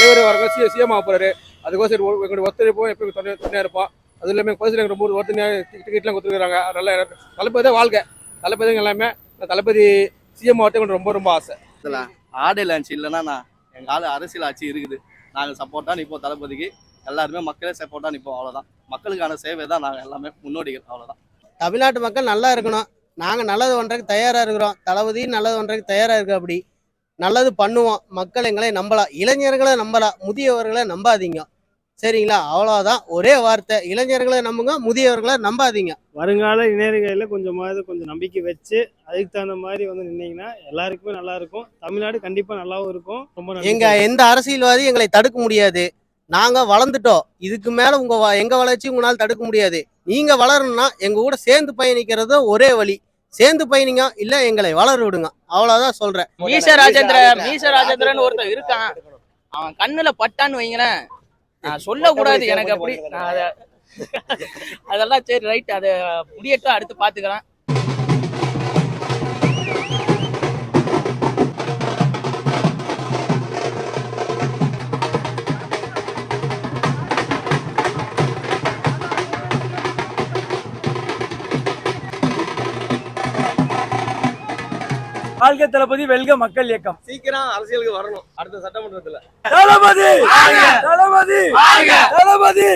தலைவர் வரங்க சிஎம் ஆகிறாரு. அதுக்கோசம் எங்களுடைய ஒத்துழைப்பும் எப்பயும் துணையாக இருப்போம். அது இல்லாமல் கோயில் எங்களுக்கு ரொம்ப ஒருத்தனையாக டிக்கெட்லாம் கொடுத்துருக்காங்க. நல்ல தளபதி தான் வாழ்க்கை. தளபதிங்க எல்லாமே தளபதி சிஎம் ஆகிறது எங்களுக்கு ரொம்ப ரொம்ப ஆசை. ஆடல் ஆட்சி இல்லைன்னா நான் எங்கள் ஆள் அரசியல் ஆட்சி இருக்குது. நாங்கள் சப்போர்ட்டாக நிற்போம் தளபதிக்கு. எல்லாருமே மக்களே சப்போர்ட்டாக நிற்போம். அவ்வளோதான். மக்களுக்கான சேவை தான் நாங்கள் எல்லாமே முன்னோடிகள். அவ்வளோதான். தமிழ்நாட்டு மக்கள் நல்லா இருக்கணும். நாங்கள் நல்லது பண்ணுறதுக்கு தயாராக இருக்கிறோம். தளபதி நல்லது பண்ணுறதுக்கு தயாராக இருக்கு. அப்படி நல்லது பண்ணுவோம். மக்கள் எங்களை நம்பலாம், இளைஞர்களை நம்பலாம், முதியவர்களை நம்பாதீங்க. சரிங்களா? அவ்வளோதான். ஒரே வார்த்தை, இளைஞர்களை நம்புங்க, முதியவர்களை நம்பாதீங்க. வருங்கால இளைஞர்களில் கொஞ்சம் நம்பிக்கை வச்சு அதுக்கு தகுந்த மாதிரி நின்னீங்கன்னா எல்லாருக்குமே நல்லா இருக்கும். தமிழ்நாடு கண்டிப்பா நல்லாவும் இருக்கும். ரொம்ப எந்த அரசியல்வாதி எங்களை தடுக்க முடியாது. நாங்க வளர்ந்துட்டோம். இதுக்கு மேல எங்க வளர்ச்சி உங்களால் தடுக்க முடியாது. நீங்க வளரணும்னா எங்க கூட சேர்ந்து பயணிக்கிறது ஒரே வழி. சேர்ந்து பயணிங்க, இல்ல எங்களை வளர விடுங்க. அவ்வளவுதான் சொல்றேன். மீச ராஜேந்திரன் ஒருத்தர் இருக்கான். அவன் கண்ணுல பட்டான்னு வைங்களேன், நான் சொல்லக்கூடாது எனக்கு அப்படி. அதெல்லாம் சரி ரைட், அதை முடியட்டும், அடுத்து பாத்துக்கலாம். வாழ்க தளபதி, வெல்க மக்கள் இயக்கம். சீக்கிரம் அரசியலுக்கு வரணும் அடுத்த சட்டமன்றத்துல. தளபதி தளபதி தளபதி.